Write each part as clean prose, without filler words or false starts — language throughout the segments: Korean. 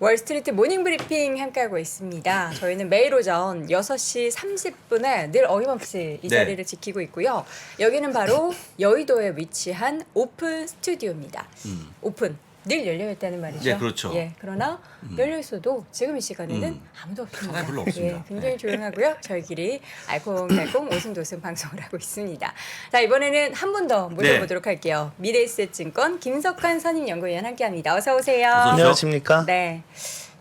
월스트리트 모닝 브리핑 함께하고 있습니다. 저희는 매일 오전 6시 30분에 늘 어김없이 이 자리를 지키고 있고요. 여기는 바로 여의도에 위치한 오픈 스튜디오입니다. 오픈. 늘 열려 있다는 말이죠. 네, 그렇죠. 예, 그러나 열려 있어도 지금 이 시간에는 아무도 없습니다. 사람이 별로 없습니다. 예, 굉장히 조용하고요. 저희끼리 알콩달콩 오순도순 방송을 하고 있습니다. 자, 이번에는 한 분 더 모셔보도록 할게요. 미래에셋증권 김석환 선임연구위원 함께합니다. 어서 오세요. 어서 오세요. 안녕하십니까? 네,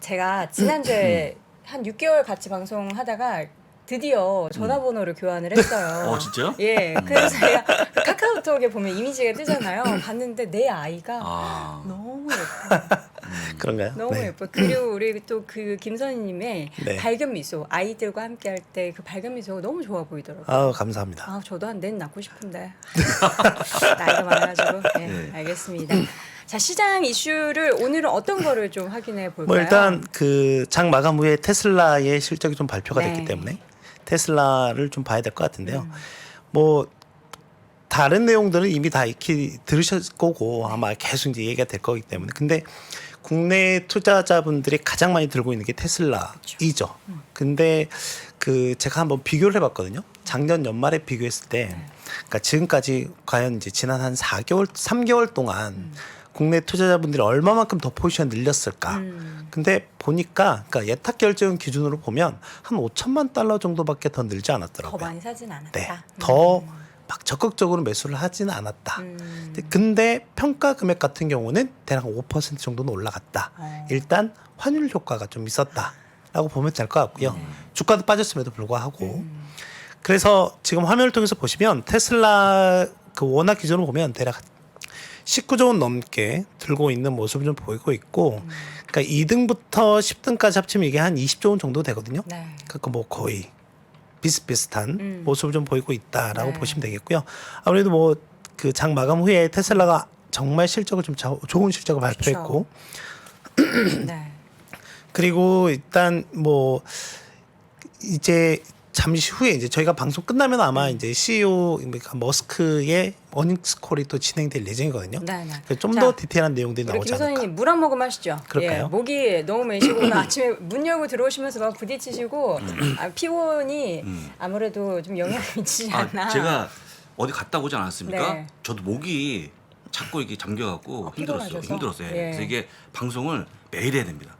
제가 지난주에 한 6개월 같이 방송하다가 드디어 전화번호를 교환을 했어요. 진짜요? 예, 그래서 제가 카카오톡에 보면 이미지가 뜨잖아요. 봤는데 내 아이가 너무 예뻐요. 그런가요? 너무 네. 예뻐요. 그리고 우리 또 그 김선희님의 네. 밝은 미소, 아이들과 함께할 때 그 밝은 미소가 너무 좋아 보이더라고요. 아우 감사합니다. 아, 저도 한 넷 낳고 싶은데 나이가 많아가지고. 네, 알겠습니다. 자, 시장 이슈를 오늘은 어떤 거를 좀 확인해 볼까요? 뭐 일단 그 장 마감 후에 테슬라의 실적이 좀 발표가 네. 됐기 때문에 테슬라를 좀 봐야 될 것 같은데요. 뭐 다른 내용들은 이미 다 익히 들으셨을 거고 아마 계속 이제 얘기가 될 거기 때문에 근데 국내 투자자분들이 가장 많이 들고 있는 게 테슬라이죠. 근데 그 제가 한번 비교를 해봤거든요. 작년 연말에 비교했을 때, 그러니까 지금까지 과연 이제 지난 한 3개월 동안 국내 투자자분들이 얼마만큼 더 포지션 늘렸을까? 근데 보니까 그러니까 예탁 결제금 기준으로 보면 한 5천만 달러 정도밖에 더 늘지 않았더라고요. 더 많이 사진 않았다. 네, 더 막 적극적으로 매수를 하지는 않았다. 근데 평가 금액 같은 경우는 대략 5% 정도는 올라갔다. 일단 환율 효과가 좀 있었다라고 보면 될 것 같고요. 주가도 빠졌음에도 불구하고. 그래서 지금 화면을 통해서 보시면 테슬라 그 원화 기준으로 보면 대략 19조 원 넘게 들고 있는 모습을 좀 보이고 있고, 그러니까 2등부터 10등까지 합치면 이게 한 20조 원 정도 되거든요. 네. 그러니까 뭐 거의 비슷비슷한 모습을 좀 보이고 있다라고 네. 보시면 되겠고요. 아무래도 뭐 그 장 마감 후에 테슬라가 정말 실적을 좀 좋은 실적을 발표했고, 네. 그리고 일단 뭐 이제 잠시 후에 이제 저희가 방송 끝나면 아마 이제 CEO 그러니까 머스크의 어닝스 콜이 또 진행될 예정이거든요. 네, 네. 좀 자, 더 디테일한 내용들이 우리 나오지 않을까. 김선희님 물 한 모금 하시죠. 그럴까요? 예, 목이 너무 메시고 오늘 아침에 문 열고 들어오시면서 막 부딪히시고 피곤이 아무래도 좀 영향을 미치지 않나. 제가 어디 갔다 오지 않았습니까? 네. 저도 목이 자꾸 이게 잠겨갖고 피곤하셔서? 힘들었어요. 예. 그래서 이게 방송을 매일 해야 됩니다.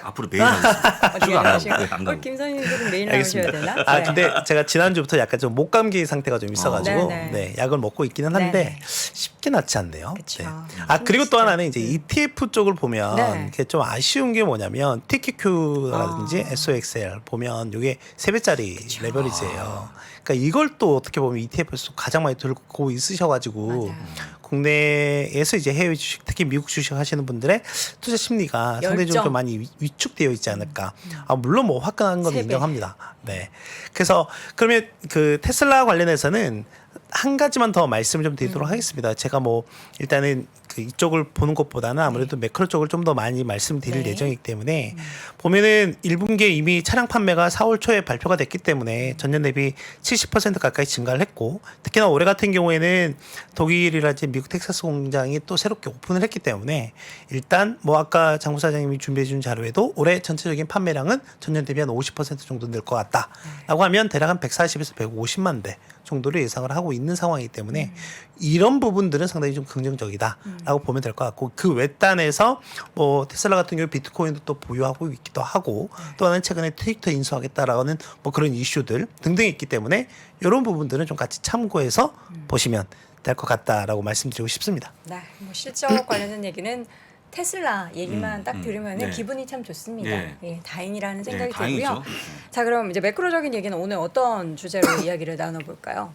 앞으로 매일 하겠습니다. 어떻게 휴가 안 가고, 하시고? 안 가고. 김선희님도 매일 나오셔야 알겠습니다. 되나? 아 네. 근데 제가 지난주부터 약간 좀 목감기 상태가 좀 있어가지고 네, 네. 네, 약을 먹고 있기는 한데 네. 쉽게 낫지 않네요. 그쵸. 아 그리고 또 진짜. 하나는 이제 ETF 쪽을 보면 네. 이게 좀 아쉬운 게 뭐냐면 TQQ라든지 SOXL 보면 이게 3배짜리 레버리지예요. 그러니까 이걸 또 어떻게 보면 ETF에서 가장 많이 들고 있으셔가지고 맞아요. 국내에서 이제 해외 주식 특히 미국 주식 하시는 분들의 투자 심리가 상대적으로 열정. 좀 많이 위축되어 있지 않을까. 아 물론 뭐 화끈한 건 3배. 인정합니다. 네. 그래서 그러면 그 테슬라 관련해서는 한 가지만 더 말씀을 좀 드리도록 하겠습니다. 제가 뭐 일단은 그 이쪽을 보는 것보다는 아무래도 매크로 쪽을 좀 더 많이 말씀드릴 네. 예정이기 때문에 보면은 1분기에 이미 차량 판매가 4월 초에 발표가 됐기 때문에 전년 대비 70% 가까이 증가를 했고, 특히나 올해 같은 경우에는 독일이라든지 미국 텍사스 공장이 또 새롭게 오픈을 했기 때문에 일단 뭐 아까 장 부사장님이 준비해 준 자료에도 올해 전체적인 판매량은 전년 대비 한 50% 정도 늘 것 같다라고 하면 대략 한 140에서 150만 대 정도를 예상을 하고 있는 상황이기 때문에 이런 부분들은 상당히 좀 긍정적이다라고 보면 될 것 같고, 그 외단에서 뭐 테슬라 같은 경우 비트코인도 또 보유하고 있기도 하고 또 하나는 최근에 트위터 인수하겠다라는 뭐 그런 이슈들 등등이 있기 때문에 이런 부분들은 좀 같이 참고해서 보시면 될 것 같다라고 말씀드리고 싶습니다. 네, 뭐 실적 관련된 얘기는 테슬라 얘기만 딱 들으면 네. 기분이 참 좋습니다. 네. 예, 다행이라는 네, 생각이 다행이죠. 들고요. 자, 그럼 이제 매크로적인 얘기는 오늘 어떤 주제로 이야기를 나눠볼까요?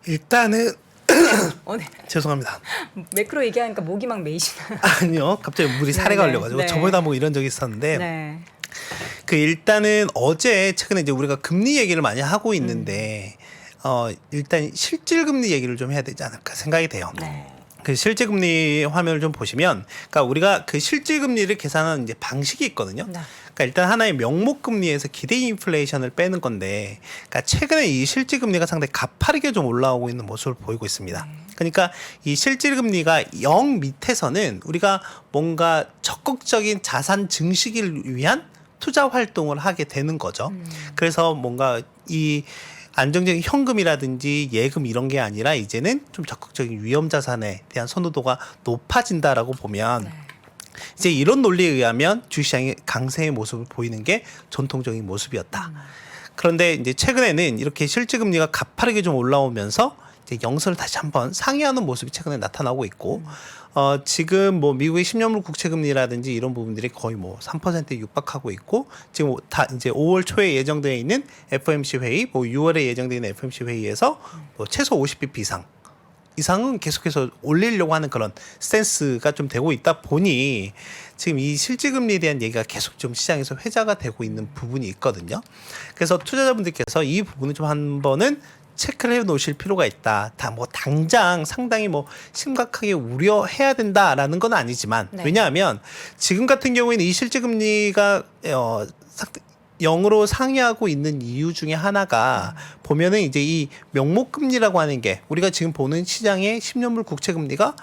일단은 오늘 죄송합니다. 매크로 얘기하니까 목이 막 메이시나요? 아니요, 갑자기 물이 살에 네, 걸려가지고 네. 저번에도 한번 이런 적이 있었는데 네. 그 일단은 어제 최근에 이제 우리가 금리 얘기를 많이 하고 있는데 일단 실질 금리 얘기를 좀 해야 되지 않을까 생각이 돼요. 네. 그 실질 금리 화면을 좀 보시면, 그러니까 우리가 그 실질 금리를 계산하는 이제 방식이 있거든요. 네. 그러니까 그러니까 일단 하나의 명목 금리에서 기대 인플레이션을 빼는 건데, 그러니까 최근에 이 실질 금리가 상당히 가파르게 좀 올라오고 있는 모습을 보이고 있습니다. 그러니까 이 실질 금리가 0 밑에서는 우리가 뭔가 적극적인 자산 증식을 위한 투자 활동을 하게 되는 거죠. 그래서 뭔가 이 안정적인 현금이라든지 예금 이런 게 아니라 이제는 좀 적극적인 위험 자산에 대한 선호도가 높아진다라고 보면 이제 이런 논리에 의하면 주시장이 강세의 모습을 보이는 게 전통적인 모습이었다. 그런데 이제 최근에는 이렇게 실질 금리가 가파르게 좀 올라오면서 이제 영선을 다시 한번 상회하는 모습이 최근에 나타나고 있고, 지금 뭐 미국의 10년물 국채 금리라든지 이런 부분들이 거의 뭐 3%에 육박하고 있고, 지금 다 이제 5월 초에 예정되어 있는 FOMC 회의, 뭐 6월에 예정되어 있는 FOMC 회의에서 뭐 최소 50bp 이상은 계속해서 올리려고 하는 그런 스탠스가 좀 되고 있다 보니 지금 이 실질금리에 대한 얘기가 계속 좀 시장에서 회자가 되고 있는 부분이 있거든요. 그래서 투자자분들께서 이 부분을 좀 한 번은 체크를 해 놓으실 필요가 있다. 다 뭐 당장 상당히 뭐 심각하게 우려해야 된다라는 건 아니지만, 왜냐하면 지금 같은 경우에는 이 실질금리가 0으로 상회하고 있는 이유 중에 하나가 보면은 이제 이 명목금리라고 하는 게 우리가 지금 보는 시장의 10년물 국채금리가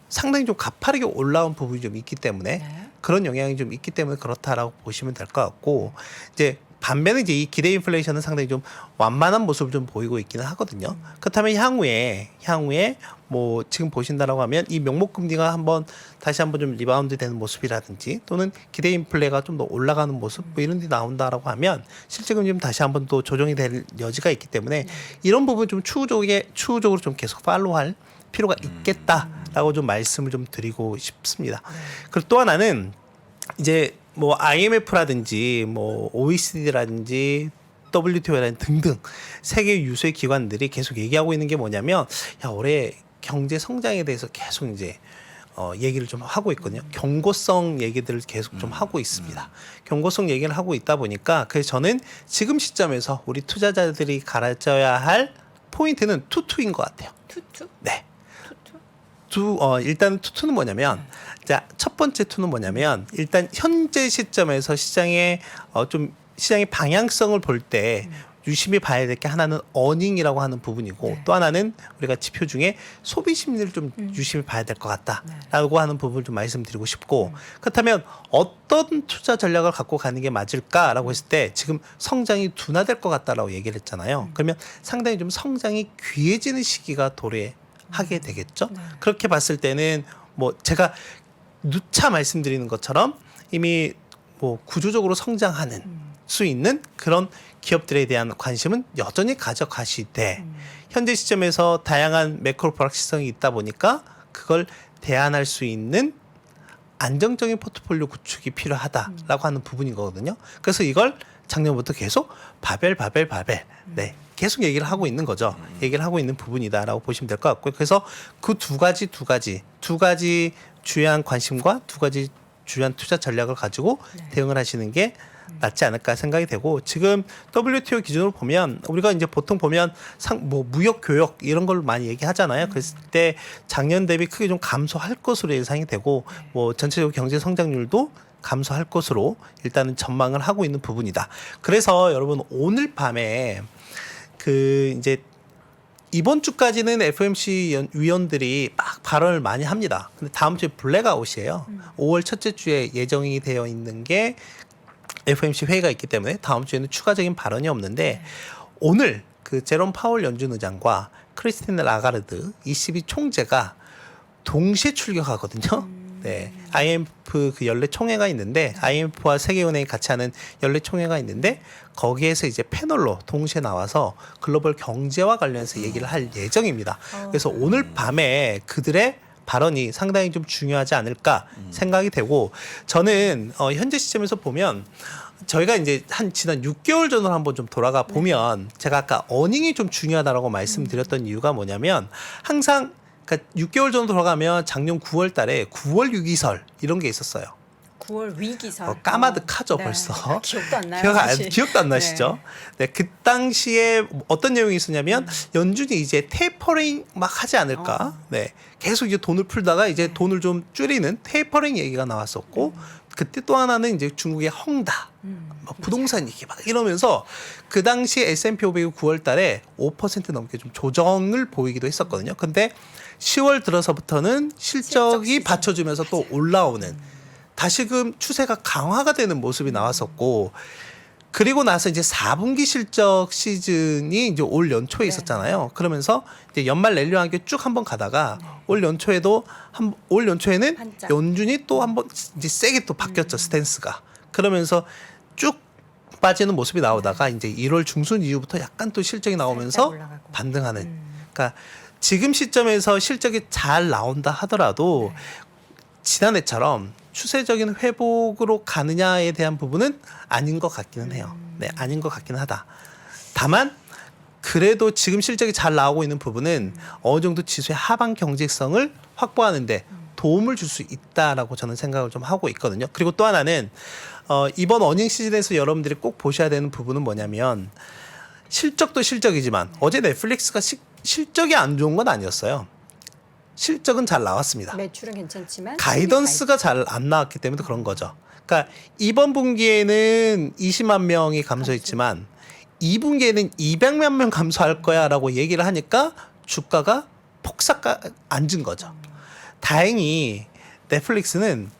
상당히 좀 가파르게 올라온 부분이 좀 있기 때문에 그런 영향이 좀 있기 때문에 그렇다라고 보시면 될 것 같고, 이제 반면에 이제 이 기대 인플레이션은 상당히 좀 완만한 모습을 좀 보이고 있기는 하거든요. 그렇다면 향후에 뭐 지금 보신다라고 하면 이 명목 금리가 다시 한번 좀 리바운드 되는 모습이라든지 또는 기대 인플레가 좀 더 올라가는 모습 뭐 이런 데 나온다라고 하면 실제 금리 좀 다시 한번 또 조정이 될 여지가 있기 때문에 이런 부분 좀 추후적으로 좀 계속 팔로우할 필요가 있겠다라고 좀 말씀을 좀 드리고 싶습니다. 그리고 또 하나는 이제 뭐 IMF라든지 뭐 OECD라든지 WTO라든지 등등 세계 유수의 기관들이 계속 얘기하고 있는 게 뭐냐면, 야, 올해 경제 성장에 대해서 계속 이제 얘기를 좀 하고 있거든요. 경고성 얘기들을 계속 좀 하고 있습니다. 경고성 얘기를 하고 있다 보니까 그래서 저는 지금 시점에서 우리 투자자들이 가져야 할 포인트는 투투인 것 같아요. 투투? 네. 일단 투투는 뭐냐면, 자, 첫 번째 투는 뭐냐면, 일단 현재 시점에서 시장의 방향성을 볼 때 유심히 봐야 될 게 하나는 어닝이라고 하는 부분이고, 또 하나는 우리가 지표 중에 소비 심리를 좀 유심히 봐야 될 것 같다라고 하는 부분을 좀 말씀드리고 싶고, 그렇다면 어떤 투자 전략을 갖고 가는 게 맞을까라고 했을 때 지금 성장이 둔화될 것 같다라고 얘기를 했잖아요. 그러면 상당히 좀 성장이 귀해지는 시기가 도래하게 되겠죠. 그렇게 봤을 때는 뭐 제가 누차 말씀드리는 것처럼 이미 뭐 구조적으로 성장하는 수 있는 그런 기업들에 대한 관심은 여전히 가져가시되, 현재 시점에서 다양한 매크로 불확실성이 있다 보니까 그걸 대안할 수 있는 안정적인 포트폴리오 구축이 필요하다라고 하는 부분인 거거든요. 그래서 이걸 작년부터 계속 바벨 계속 얘기를 하고 있는 거죠. 얘기를 하고 있는 부분이다라고 보시면 될 것 같고요. 그래서 그 두 가지 주요한 관심과 두 가지 주요한 투자 전략을 가지고 대응을 하시는 게 낫지 않을까 생각이 되고, 지금 WTO 기준으로 보면 우리가 이제 보통 보면 뭐 무역 교역 이런 걸 많이 얘기하잖아요. 그랬을 때 작년 대비 크게 좀 감소할 것으로 예상이 되고, 뭐 전체적으로 경제 성장률도 감소할 것으로 일단은 전망을 하고 있는 부분이다. 그래서 여러분 오늘 밤에 이제 이번 주까지는 FOMC 위원들이 막 발언을 많이 합니다. 근데 다음 주에 블랙아웃이에요. 5월 첫째 주에 예정이 되어 있는 게 FOMC 회의가 있기 때문에 다음 주에는 추가적인 발언이 없는데, 오늘 그 제롬 파월 연준 의장과 크리스틴 라가르드 ECB 총재가 동시에 출격하거든요. 네, IMF 그 연례 총회가 있는데, IMF와 세계은행이 같이 하는 연례 총회가 있는데, 거기에서 이제 패널로 동시에 나와서 글로벌 경제와 관련해서 얘기를 할 예정입니다. 그래서 오늘 밤에 그들의 발언이 상당히 좀 중요하지 않을까 생각이 되고, 저는 현재 시점에서 보면 저희가 이제 지난 6개월 전으로 한번 좀 돌아가 보면 제가 아까 어닝이 좀 중요하다라고 말씀드렸던 이유가 뭐냐면, 항상 그러니까 6개월 전으로 돌아가면 작년 9월 달에 9월 유기설 이런 게 있었어요. 9월 위기설. 까마득하죠 네. 벌써. 기억도 안 나요. 사실. 기억도 안 나시죠? 네, 그 당시에 어떤 내용이 있었냐면 연준이 이제 테이퍼링 막 하지 않을까. 네, 계속 이제 돈을 풀다가 이제 돈을 좀 줄이는 테이퍼링 얘기가 나왔었고 그때 또 하나는 이제 중국의 헝다. 막 부동산 얘기 막 이러면서 그 당시 S&P 500이 9월 달에 5% 넘게 좀 조정을 보이기도 했었거든요. 근데 10월 들어서부터는 실적이 시즌. 받쳐주면서 또 올라오는 다시금 추세가 강화가 되는 모습이 나왔었고 그리고 나서 이제 4분기 실적 시즌이 이제 올 연초에 있었잖아요. 그러면서 이제 연말 랠리와 함께 쭉 한번 가다가 올 연초에는 반짝. 연준이 또 한번 이제 세게 또 바뀌었죠 스탠스가. 그러면서 쭉 빠지는 모습이 나오다가 이제 1월 중순 이후부터 약간 또 실적이 나오면서 올라가고. 반등하는. 그러니까 지금 시점에서 실적이 잘 나온다 하더라도 지난해처럼 추세적인 회복으로 가느냐에 대한 부분은 아닌 것 같기는 해요. 네, 아닌 것 같기는 하다. 다만 그래도 지금 실적이 잘 나오고 있는 부분은 어느 정도 지수의 하방 경직성을 확보하는데 도움을 줄 수 있다라고 저는 생각을 좀 하고 있거든요. 그리고 또 하나는 이번 어닝 시즌에서 여러분들이 꼭 보셔야 되는 부분은 뭐냐면 실적도 실적이지만 어제 넷플릭스가 실적이 안 좋은 건 아니었어요. 실적은 잘 나왔습니다. 매출은 괜찮지만 가이던스가 잘 안 나왔기 때문에 그런 거죠. 그러니까 이번 분기에는 20만 명이 감소했지만 2분기에는 200만 명 감소할 거야라고 얘기를 하니까 주가가 폭삭 앉은 거죠. 다행히 넷플릭스는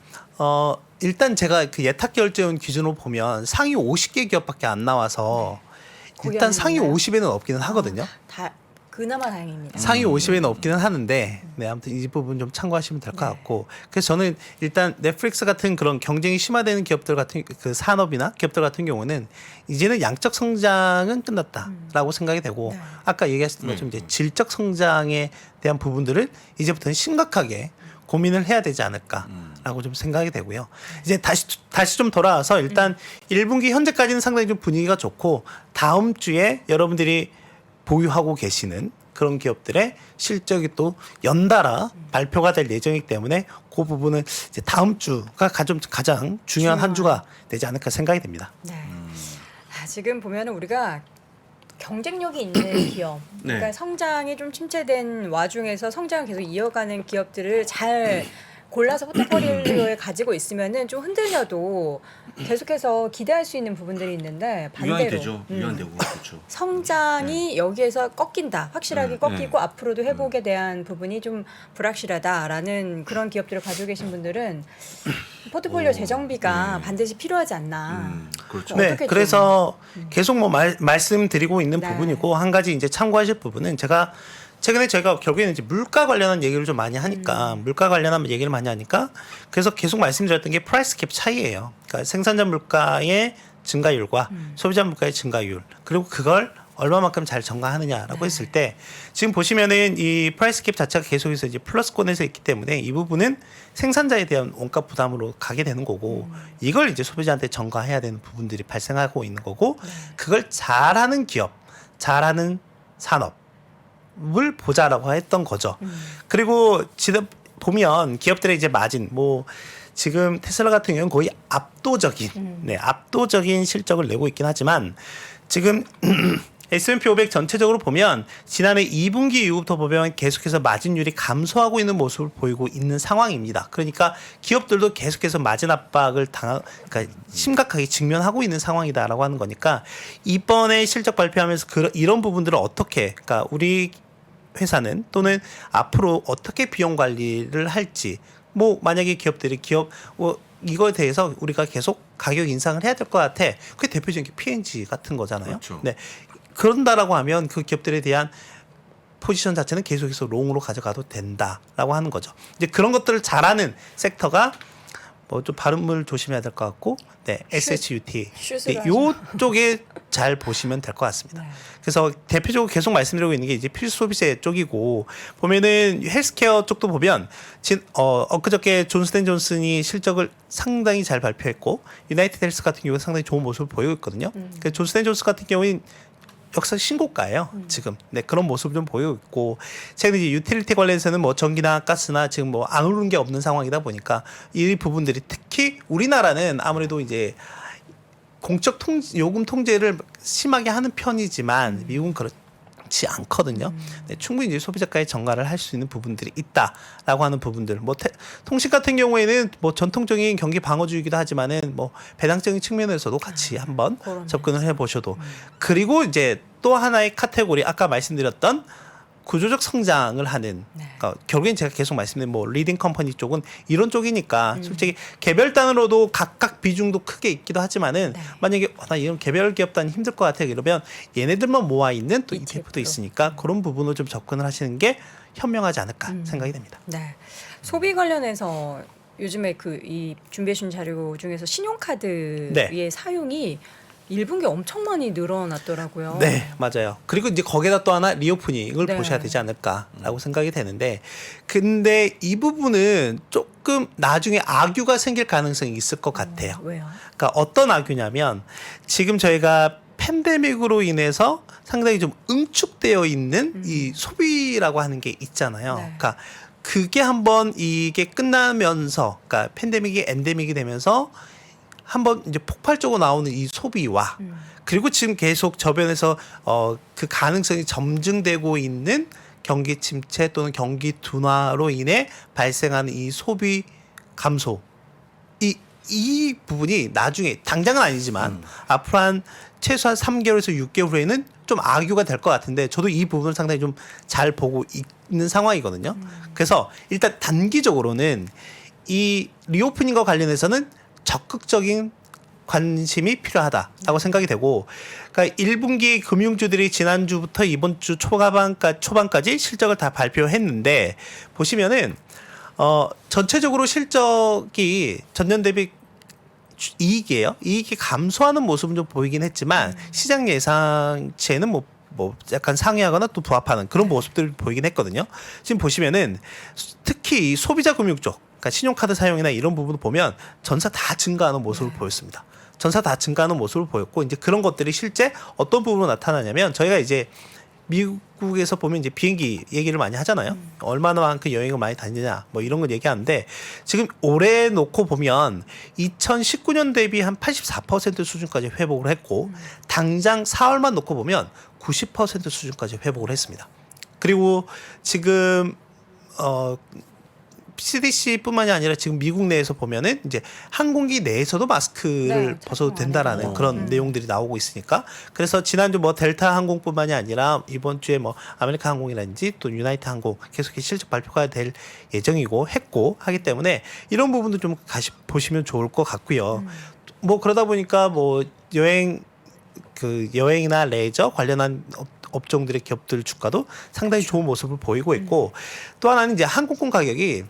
일단 제가 그 예탁 결제원 기준으로 보면 상위 50개 기업밖에 안 나와서 일단 상위 고양이인가요? 50에는 없기는 하거든요. 다 그나마 다행입니다. 상위 50에는 없기는 하는데, 네, 아무튼 이 부분 좀 참고하시면 될 것 같고. 그래서 저는 일단 넷플릭스 같은 그런 경쟁이 심화되는 기업들 같은 그 산업이나 기업들 같은 경우는 이제는 양적 성장은 끝났다라고 생각이 되고, 네. 아까 얘기하셨던 것처럼 이제 질적 성장에 대한 부분들을 이제부터는 심각하게 고민을 해야 되지 않을까라고 좀 생각이 되고요. 이제 다시 좀 돌아와서 일단 1분기 현재까지는 상당히 좀 분위기가 좋고 다음 주에 여러분들이 보유하고 계시는 그런 기업들의 실적이 또 연달아 발표가 될 예정이기 때문에 그 부분은 이제 다음 주가 가장 중요한 한 주가 되지 않을까 생각이 됩니다. 네. 지금 보면 우리가 경쟁력이 있는 기업, 그러니까 네. 성장이 좀 침체된 와중에서 성장을 계속 이어가는 기업들을 잘 골라서 포트폴리오에 가지고 있으면은 좀 흔들려도 계속해서 기대할 수 있는 부분들이 있는데 반대로 유연이 되죠. 유연되고 그렇죠. 성장이 여기에서 꺾인다. 확실하게 꺾이고 네. 앞으로도 회복에 대한 부분이 좀 불확실하다라는 그런 기업들을 가지고 계신 분들은 포트폴리오 재정비가 반드시 필요하지 않나. 그렇죠. 네, 어떻게 그래서 계속 뭐 말씀드리고 있는 네. 부분이고 한 가지 이제 참고하실 부분은 제가 최근에 저희가 결국에는 이제 물가 관련한 얘기를 좀 많이 하니까 물가 관련한 얘기를 많이 하니까 그래서 계속 말씀드렸던 게 프라이스 캡 차이예요. 그러니까 생산자 물가의 증가율과 소비자 물가의 증가율 그리고 그걸 얼마만큼 잘 전가하느냐라고 했을 때 지금 보시면은 이 프라이스 캡 자체가 계속해서 이제 플러스권에서 있기 때문에 이 부분은 생산자에 대한 원가 부담으로 가게 되는 거고 이걸 이제 소비자한테 전가해야 되는 부분들이 발생하고 있는 거고 그걸 잘하는 기업, 잘하는 산업 을 보자라고 했던 거죠. 그리고 보면 기업들의 이제 마진 뭐 지금 테슬라 같은 경우는 거의 압도적인 실적을 내고 있긴 하지만 지금 S&P 500 전체적으로 보면 지난해 2분기 이후부터 보면 계속해서 마진율이 감소하고 있는 모습을 보이고 있는 상황입니다. 그러니까 기업들도 계속해서 마진 압박을 그러니까 심각하게 직면하고 있는 상황이다라고 하는 거니까 이번에 실적 발표하면서 이런 부분들을 어떻게 그러니까 우리 회사는 또는 앞으로 어떻게 비용 관리를 할지 뭐 만약에 기업들이 이거에 대해서 우리가 계속 가격 인상을 해야 될 것 같아. 그게 대표적인 게 P&G 같은 거잖아요. 그렇죠. 네. 그런다라고 하면 그 기업들에 대한 포지션 자체는 계속해서 롱으로 가져가도 된다라고 하는 거죠. 이제 그런 것들을 잘하는 섹터가 뭐 좀 발음을 조심해야 될 것 같고, 네, SHUT 네, 요쪽에 잘 보시면 될 것 같습니다. 네. 그래서 대표적으로 계속 말씀드리고 있는 게 이제 필수 소비재 쪽이고 보면은 헬스케어 쪽도 보면 엊그저께 존스앤존슨이 실적을 상당히 잘 발표했고 유나이티드 헬스 같은 경우는 상당히 좋은 모습을 보이고 있거든요. 그래서 존스앤존슨 같은 경우는 역사 신고가예요. 지금 네, 그런 모습 좀 보이고 있고 최근 이제 유틸리티 관련해서는 뭐 전기나 가스나 지금 뭐 안 오르는 게 없는 상황이다 보니까 이 부분들이 특히 우리나라는 아무래도 이제 공적 요금 통제를 심하게 하는 편이지만 미국은 그렇지 않거든요. 네, 충분히 이제 소비자가의 전가를 할 수 있는 부분들이 있다라고 하는 부분들. 뭐 통신 같은 경우에는 뭐 전통적인 경기 방어주의이기도 하지만은 뭐 배당적인 측면에서도 같이 한번 그러네. 접근을 해보셔도. 그리고 이제 또 하나의 카테고리 아까 말씀드렸던 구조적 성장을 하는 네. 그러니까 결국엔 제가 계속 말씀드린 뭐 리딩 컴퍼니 쪽은 이런 쪽이니까 솔직히 개별 단으로도 각각 비중도 크게 있기도 하지만은 네. 만약에 나 이런 개별 기업 단 힘들 것 같아 이러면 얘네들만 모아 있는 또 ETF도. ETF도 있으니까 그런 부분을 좀 접근을 하시는 게 현명하지 않을까 생각이 됩니다. 네. 소비 관련해서 요즘에 그 이 준비해 주신 자료 중에서 신용카드의 네. 사용이 1분기 엄청 많이 늘어났더라고요. 네, 맞아요. 그리고 이제 거기다 또 하나 리오프닝을 네. 보셔야 되지 않을까라고 생각이 되는데, 근데 이 부분은 조금 나중에 악유가 생길 가능성이 있을 것 같아요. 왜요? 그러니까 어떤 악유냐면 지금 저희가 팬데믹으로 인해서 상당히 좀 응축되어 있는 이 소비라고 하는 게 있잖아요. 네. 그러니까 그게 한번 이게 끝나면서, 그러니까 팬데믹이 엔데믹이 되면서 한번 이제 폭발적으로 나오는 이 소비와 그리고 지금 계속 저변에서 그 가능성이 점증되고 있는 경기 침체 또는 경기 둔화로 인해 발생하는 이 소비 감소 이 부분이 나중에 당장은 아니지만 앞으로 한 최소한 3개월에서 6개월 후에는 좀 악유가 될 것 같은데 저도 이 부분을 상당히 좀 잘 보고 있는 상황이거든요. 그래서 일단 단기적으로는 이 리오프닝과 관련해서는 적극적인 관심이 필요하다라고 생각이 되고, 그러니까 1분기 금융주들이 지난주부터 이번 주 초반까지 실적을 다 발표했는데 보시면은 전체적으로 실적이 전년 대비 이익이에요. 이익이 감소하는 모습은 좀 보이긴 했지만 시장 예상치에는 뭐 약간 상회하거나 또 부합하는 그런 모습들을 보이긴 했거든요. 지금 보시면은 특히 이 소비자 금융 쪽, 그러니까 신용카드 사용이나 이런 부분을 보면 전사 다 증가하는 모습을 보였습니다. 전사 다 증가하는 모습을 보였고 이제 그런 것들이 실제 어떤 부분으로 나타나냐면 저희가 이제 미국에서 보면 이제 비행기 얘기를 많이 하잖아요. 얼마나만큼 여행을 많이 다니냐 뭐 이런 걸 얘기하는데 지금 올해 놓고 보면 2019년 대비 한 84% 수준까지 회복을 했고 당장 4월만 놓고 보면 90% 수준까지 회복을 했습니다. 그리고 지금 CDC뿐만이 아니라 지금 미국 내에서 보면은 이제 항공기 내에서도 마스크를 네, 벗어도 착용 안 된다라는 해도. 그런 내용들이 나오고 있으니까 그래서 지난주 뭐 델타 항공뿐만이 아니라 이번 주에 뭐 아메리카 항공이라든지 또 유나이트 항공 계속 실적 발표가 될 예정이고 했고 하기 때문에 이런 부분도 좀 보시면 좋을 것 같고요. 뭐 그러다 보니까 뭐 여행이나 레저 관련한 업종들의 기업들 주가도 상당히 좋은 모습을 보이고 있고 또 하나는 이제 항공권 가격이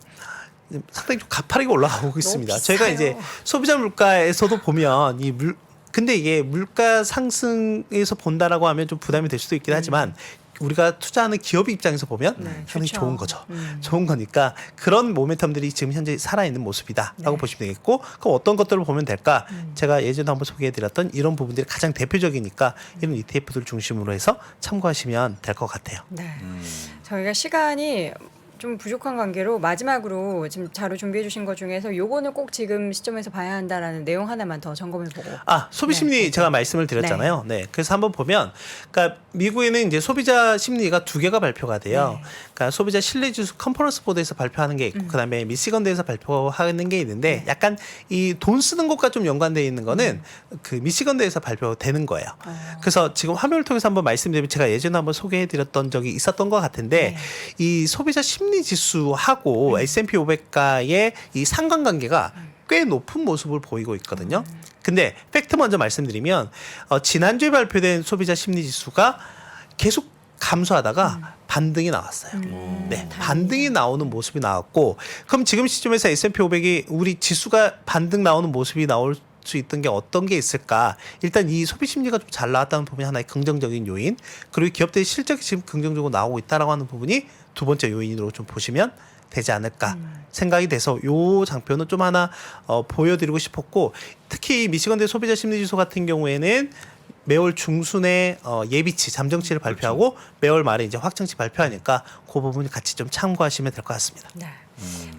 상당히 좀 가파르게 올라가고 있습니다. 저희가 이제 소비자 물가에서도 보면 근데 이게 물가 상승에서 본다라고 하면 좀 부담이 될 수도 있긴 하지만 우리가 투자하는 기업 입장에서 보면 상당히 좋죠. 좋은 거죠. 좋은 거니까 그런 모멘텀들이 지금 현재 살아있는 모습이다라고 보시면 되겠고 그럼 어떤 것들을 보면 될까? 제가 예전에 한번 소개해드렸던 이런 부분들이 가장 대표적이니까 이런 ETF들 중심으로 해서 참고하시면 될 것 같아요. 네. 저희가 시간이 좀 부족한 관계로 마지막으로 지금 자료 준비해 주신 것 중에서 요거는 꼭 지금 시점에서 봐야 한다라는 내용 하나만 더 점검해 보고. 소비 심리 네. 제가 말씀을 드렸잖아요. 네. 그래서 한번 보면, 그러니까 미국에는 이제 소비자 심리가 2개가 발표가 돼요. 네. 그러니까 소비자 신뢰 지수 컨퍼런스 보드에서 발표하는 게 있고, 그다음에 미시건대에서 발표하는 게 있는데, 약간 이 돈 쓰는 것과 좀 연관되어 있는 거는 그 미시건대에서 발표되는 거예요. 그래서 지금 화면을 통해서 한번 말씀드리면 제가 예전에 한번 소개해드렸던 적이 있었던 것 같은데, 이 소비자 심리 지수하고 S&P 500가의 이 상관관계가 꽤 높은 모습을 보이고 있거든요. 근데 팩트 먼저 말씀드리면 지난주에 발표된 소비자 심리 지수가 계속 감소하다가 반등이 나왔어요. 네, 반등이 나오는 모습이 나왔고 그럼 지금 시점에서 S&P 500이 우리 지수가 반등 나오는 모습이 나올 수 있던 게 어떤 게 있을까? 일단 이 소비 심리가 좀 잘 나왔다는 부분이 하나의 긍정적인 요인, 그리고 기업들의 실적이 지금 긍정적으로 나오고 있다라고 하는 부분이 두 번째 요인으로 좀 보시면 되지 않을까 생각이 돼서 요 장표는 좀 하나 보여드리고 싶었고 특히 미시건대 소비자 심리 지수 같은 경우에는 매월 중순에 예비치 잠정치를 발표하고 매월 말에 이제 확정치 발표하니까 그 부분 같이 좀 참고하시면 될 것 같습니다. 네.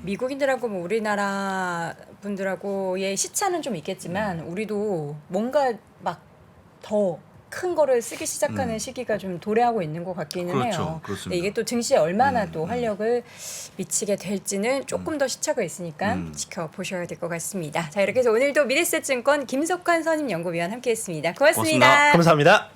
미국인들하고 뭐 우리나라 분들하고의 시차는 좀 있겠지만 우리도 뭔가 막 더 큰 거를 쓰기 시작하는 시기가 좀 도래하고 있는 것 같기는 그렇죠. 해요. 그렇습니다. 근데 이게 또 증시에 얼마나 또 활력을 미치게 될지는 조금 더 시차가 있으니까 지켜보셔야 될 것 같습니다. 자, 이렇게 해서 오늘도 미래에셋증권 김석환 선임연구위원 함께했습니다. 고맙습니다. 고맙습니다. 감사합니다.